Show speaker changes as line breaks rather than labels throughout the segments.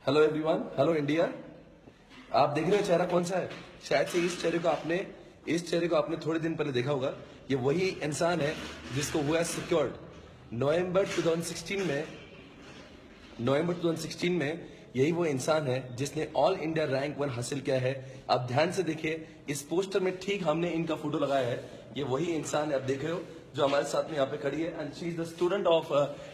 Hello everyone, hello India. आप देख रहे हो चेहरा कौन सा है? शायद से इस चेहरे को आपने थोड़े दिन पहले देखा होगा। ये वही इंसान है जिसको हुआ सिक्योर्ड नवंबर 2016 में यही वो इंसान है जिसने ऑल इंडिया रैंक 1 हासिल किया है। आप ध्यान से देखिए, इस पोस्टर में ठीक हमने इनका फोटो लगाया है। ये वही इंसान है, आप देख रहे हो, जो हमारे साथ में यहाँ पे खड़ी है and she is the student of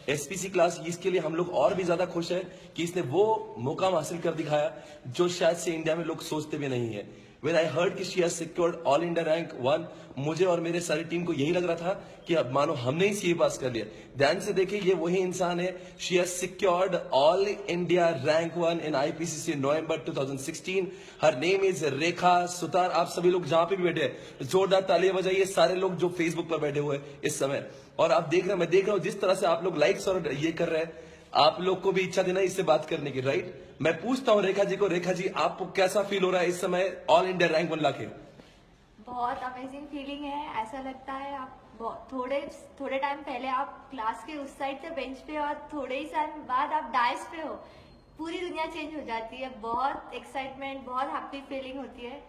SPC class. इसके लिए हम लोग और भी ज्यादा खुश है कि इसने वो मुकाम हासिल कर दिखाया जो शायद से इंडिया में लोग सोचते भी नहीं है। When I heard कि she has secured all India rank 1, मुझे और मेरे सारी टीम को यही लग रहा था कि अब मानो हमने ही सीए पास कर लिया। ध्यान से देखिए, ये वही इंसान है। She has secured all India rank 1 in IPCC November 2016. Her name is रेखा सुतार। आप सभी लोग जहां पे भी बैठे हैं जोरदार तालियां बजाइए, सारे लोग जो फेसबुक पर बैठे हुए हैं इस समय। और आप देख रहे हैं, मैं देख रहा हूं जिस तरह से आप लोग लाइक्स और ये कर रहे हैं, आप लोग को भी इच्छा देना इससे बात करने की, राइट? मैं पूछता हूँ रेखा जी को, रेखा जी आपको कैसा फील हो रहा है इस समय ऑल इंडिया रैंक 1 लाके?
बहुत अमेजिंग फीलिंग है। ऐसा लगता है आप थोड़े टाइम पहले आप क्लास के उस साइड थे बेंच पे और थोड़े ही टाइम बाद आप डाइस पे हो। पूरी दुनिया चेंज हो जाती है। बहुत एक्साइटमेंट, बहुत हैप्पी फीलिंग होती है।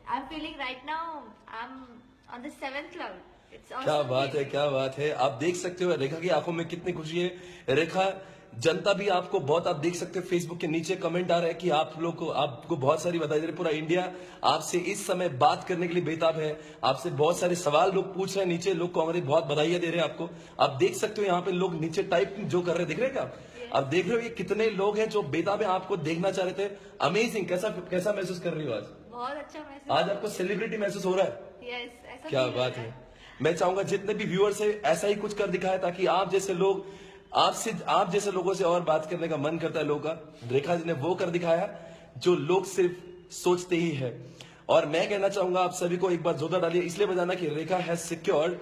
I am feeling right now I am on the 7th cloud.
क्या बात है, क्या बात है। आप देख सकते हो रेखा की आंखों में कितनी खुशी है। रेखा, जनता भी आपको बहुत, आप देख सकते हो फेसबुक के नीचे कमेंट आ रहा है कि आप लोग को, आपको बहुत सारी बधाई दे रहे। पूरा इंडिया आपसे इस समय बात करने के लिए बेताब है। आपसे बहुत सारे सवाल लोग पूछ रहे हैं, नीचे लोग को हमारी बहुत बधाइयां दे रहे हैं आपको। आप देख सकते हो यहाँ पे लोग नीचे टाइप जो कर रहे हैं, देख रहे हैं क्या आप? देख रहे हो ये कितने लोग हैं जो बेताब है, आपको देखना चाह रहे थे। अमेजिंग। कैसा महसूस कर रही हो आज?
बहुत अच्छा महसूस।
आज आपको सेलिब्रिटी महसूस हो रहा है?
यस, ऐसा
क्या बात है। मैं चाहूंगा जितने भी व्यूअर्स है ऐसा ही कुछ कर दिखाए ताकि आप जैसे लोगों से और बात करने का मन करता है लोगों का। रेखा जी ने वो कर दिखाया जो लोग सिर्फ सोचते ही है। और मैं कहना चाहूंगा आप सभी को एक बार जोरदार डालिए इसलिए बजाना कि रेखा हैज सिक्योर्ड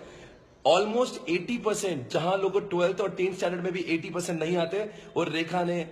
ऑलमोस्ट 80%, जहां लोगों 12th और 10th स्टैंडर्ड में भी 80% नहीं आते, और रेखा ने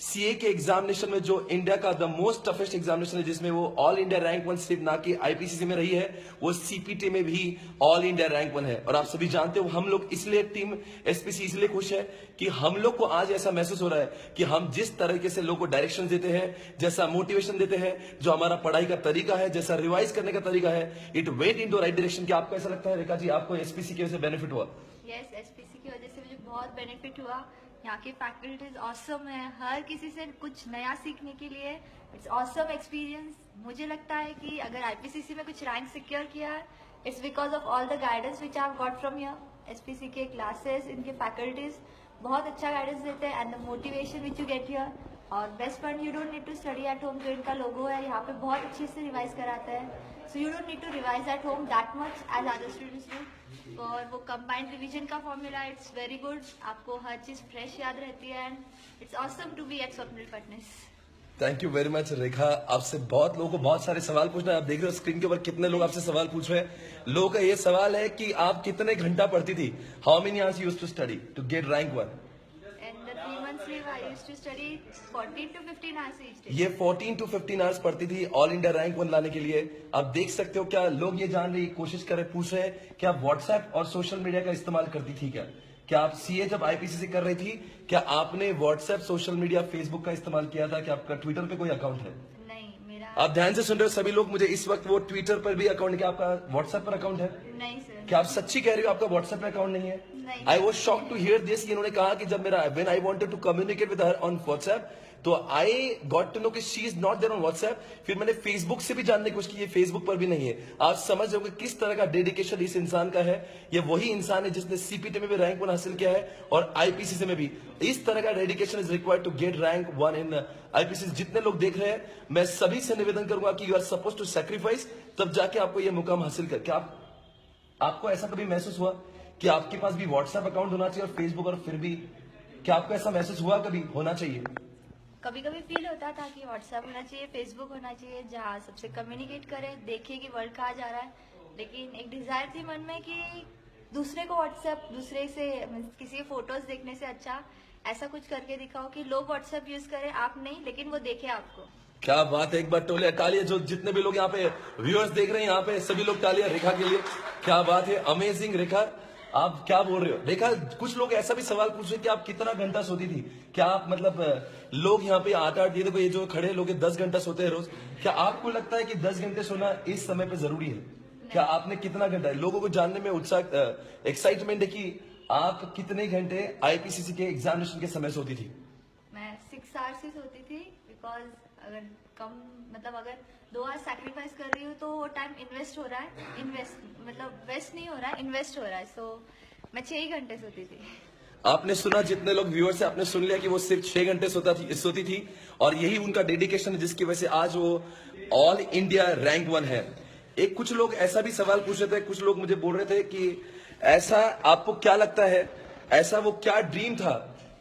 सीए के एग्जामिनेशन में, जो इंडिया का द मोस्ट टफेस्ट एग्जामिनेशन है, जिसमें वो ऑल इंडिया रैंक 1 सिर्फ ना कि आईपीसीसी में रही है, वो सीपीटी में भी ऑल इंडिया रैंक 1 है। और आप सभी जानते हो हम लोग इसलिए, टीम एसपीसी इसलिए खुश है कि हम लोग को आज ऐसा महसूस हो रहा है कि हम जिस तरीके से लोगों को डायरेक्शन देते हैं, जैसा मोटिवेशन देते हैं, जो हमारा पढ़ाई का तरीका है, जैसा रिवाइज करने का तरीका है, it went into right direction. क्या आपको ऐसा लगता है रेखा जी, आपको एसपीसी की वजह से बेनिफिट हुआ?
यस, एसपीसी की वजह से मुझे बहुत बेनिफिट हुआ। यहाँ की फैकल्टीज ऑसम है, हर किसी से कुछ नया सीखने के लिए। It's awesome experience. मुझे लगता है कि अगर आईपीसीसी में कुछ रैंक सिक्योर किया है, it's because of all the guidance which I have got from here. SPC के क्लासेस, इनके फैकल्टीज बहुत अच्छा गाइडेंस देते हैं and the motivation which you get here. और best point, you don't need to study at home. जो इनका लोगो है यहाँ पे बहुत अच्छे से रिवाइज कराता है। So you don't need to revise at home that much as other students do। और वो combined revision का formula, it's very good। आपको हर चीज फ्रेश याद रहती है and it's awesome to be at Swapnil Fitness।
Thank you very much Rekha. आपसे बहुत लोगों को बहुत सारे सवाल पूछना है। आप देख रहे हो स्क्रीन के ऊपर कितने लोग आपसे सवाल पूछ रहे हैं। लोगों का ये सवाल है कि आप कितने घंटा पढ़ती थी? How many hours used to study to get rank 1?
In the 3 months leave, I used to study 14 to 15 hours each day।
ये 14 to 15 आवर्स पढ़ती थी ऑल इंडिया रैंक 1 लाने के लिए। आप देख सकते हो, क्या लोग ये जान रहे, कोशिश कर रहे, पूछ रहे हैं क्या व्हाट्सएप और सोशल मीडिया का इस्तेमाल करती थी क्या आप सीए जब आईपीसीसी कर रही थी, क्या आपने व्हाट्सएप, सोशल मीडिया, फेसबुक का इस्तेमाल किया था? क्या आपका ट्विटर पे कोई अकाउंट है?
नहीं, मेरा।
आप ध्यान से सुन रहे हो सभी लोग मुझे इस वक्त, वो ट्विटर पर भी अकाउंट, क्या आपका व्हाट्सएप पर अकाउंट है?
नहीं सर।
क्या आप सच्ची कह रही हो आपका व्हाट्सएप में अकाउंट नहीं है?
नहीं।
I was shock to hear this. इन्होंने कहा कि जब मेरा when I wanted to communicate with her on WhatsApp, तो आई गॉट टू नो कि she is not there on WhatsApp. फिर मैंने फेसबुक से भी जानने की कोशिश की, ये फेसबुक पर भी नहीं है। आप समझ रहे हो कि किस तरह का डेडिकेशन इस इंसान का है। ये वही इंसान है जिसने सीपीटी में भी रैंक 1 हासिल किया है और आईपीसीसी में भी। इस तरह का dedication is required to get rank 1 in IPCC. जितने लोग देख रहे हैं, मैं सभी से निवेदन करूंगा कि you are suppose to sacrifice, तब जाके आपको ये मुकाम हासिल कर। क्या आपको ऐसा कभी महसूस हुआ कि आपके पास भी व्हाट्सएप अकाउंट होना चाहिए और फेसबुक, और फिर भी क्या आपको ऐसा महसूस हुआ कभी होना चाहिए?
कभी कभी फील होता था कि व्हाट्सएप होना चाहिए, फेसबुक होना चाहिए, जहाँ सबसे कम्युनिकेट करें, देखे कि वर्ल्ड कहाँ जा रहा है। लेकिन एक डिजायर थी मन में कि दूसरे को व्हाट्सएप, दूसरे से किसी के फोटोज देखने से अच्छा ऐसा कुछ करके दिखाओ कि लोग व्हाट्सएप यूज करें, आप नहीं, लेकिन वो देखे आपको।
क्या बात है। एक बार टोले तालियां, जो जितने भी लोग यहाँ पे व्यूअर्स देख रहे हैं, यहाँ पे सभी लोग तालियां रेखा के लिए। क्या बात है, अमेजिंग रेखा। आप क्या बोल रहे हो? देखा, कुछ लोग ऐसा भी सवाल पूछ रहे कि आप कितना घंटा सोती थी? क्या आप मतलब लोग यहाँ पे 8-8 ये देखो, ये जो खड़े लोग 10 घंटा सोते हैं रोज। क्या आपको लगता है कि 10 घंटे सोना इस समय पे जरूरी है? क्या आपने कितना घंटा है? लोगों को जानने में उत्साह, एक्साइटमेंट है कि आप कितने घंटे आईपीसीसी के एग्जामिनेशन के समय सोती थी?
मैं 6 आवर्स ही सोती थी, बिकॉज अगर कम मतलब अगर 2 आवर्स सैक्रिफाइस कर रही हूँ तो वो टाइम इन्वेस्ट हो रहा है, इन्वेस्ट मतलब वेस्ट नहीं हो रहा है, इन्वेस्ट हो रहा है। सो मैं 6 ही घंटे सोती थी।
आपने सुना, जितने लोग व्यूअर्स है आपने सुन लिया कि वो सिर्फ 6 घंटे सोती थी और यही उनका डेडिकेशन है जिसकी वजह से आज वो ऑल इंडिया रैंक 1 है। एक कुछ लोग ऐसा भी सवाल पूछ रहे थे, कुछ लोग मुझे बोल रहे थे कि ऐसा आपको क्या लगता है, ऐसा वो क्या ड्रीम था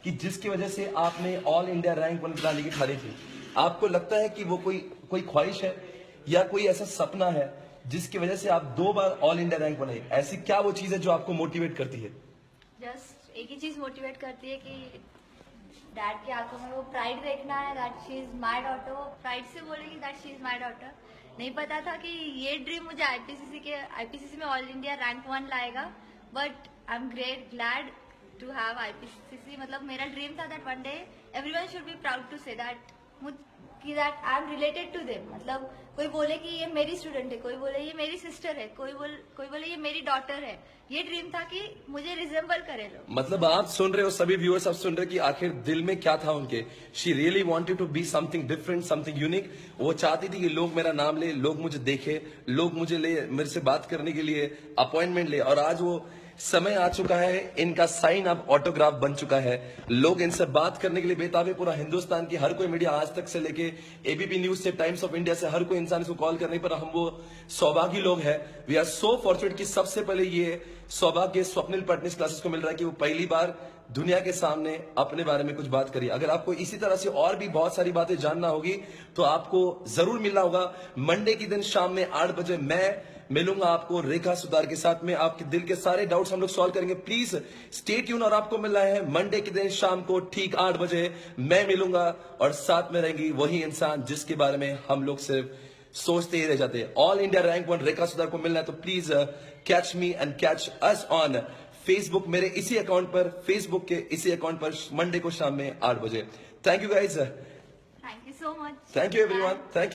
कि जिसकी वजह से आपने ऑल इंडिया रैंक 1 बनाने की ठानी थी? आपको लगता है कि वो कोई ख्वाहिश है या कोई ऐसा सपना है जिसकी वजह से आप 2 बार ऑल इंडिया रैंक बनाई? ऐसी क्या वो चीज है जो आपको मोटिवेट करती है?
जस्ट एक ही चीज मोटिवेट करती है कि डैड की आंखों में वो प्राइड देखना है, that she is my daughter. वो प्राइड से बोलेगी that she is my daughter. नहीं पता था कि ये ड्रीम मुझे आईपीसीसी में ऑल इंडिया रैंक 1 लाएगा, but I am glad to have IPCC. मतलब मेरा ड्रीम था that one day everyone should be proud to say that I am related to them. मतलब कोई बोले कि ये मेरी स्टूडेंट है, कोई बोले ये मेरी सिस्टर है, कोई बोले ये मेरी डॉटर है। ये ड्रीम था कि मुझे रिजेंबल करे लोग।
मतलब आप सुन रहे हो, सभी व्यूअर्स आप सुन रहे हो कि आखिर दिल में क्या था उनके। She really wanted to be something different, something unique. वो चाहती थी कि लोग मेरा नाम ले, लोग मुझे देखे, लोग मुझे ले, मेरे से बात करने के लिए अपॉइंटमेंट ले। और आज वो समय आ चुका है, इनका साइन अब ऑटोग्राफ बन चुका है। लोग इनसे बात करने के लिए बेताब है। पूरा हिंदुस्तान की हर कोई मीडिया, आज तक से लेके एबीपी न्यूज से, टाइम्स ऑफ इंडिया से, हर कोई इंसान इसको कॉल करने पर हम वो सौभाग्य लोग हैं। वी आर सो फॉर्चुनेट कि सबसे पहले ये सौभाग्य स्वप्निल पटनीस क्लासेस को मिल रहा है कि वो पहली बार दुनिया के सामने अपने बारे में कुछ बात करिए। अगर आपको इसी तरह से और भी बहुत सारी बातें जानना होगी तो आपको जरूर मिलना होगा। मंडे की दिन शाम में 8 बजे मैं मिलूंगा आपको रेखा सुतार के साथ में। आपके दिल के सारे डाउट्स हम लोग सॉल्व करेंगे। Please stay tune. और आपको मिलना है मंडे के दिन शाम को ठीक 8 बजे मैं मिलूंगा और साथ में रहेंगी वही इंसान जिसके बारे में हम लोग सिर्फ सोचते ही रह जाते हैं। ऑल इंडिया रैंक 1 रेखा सुतार को मिलना है तो please catch me and catch us on Facebook, मेरे इसी अकाउंट पर, फेसबुक के इसी अकाउंट पर मंडे को शाम में 8 बजे। Thank you guys,
thank you so much.
Thank you everyone, thank you.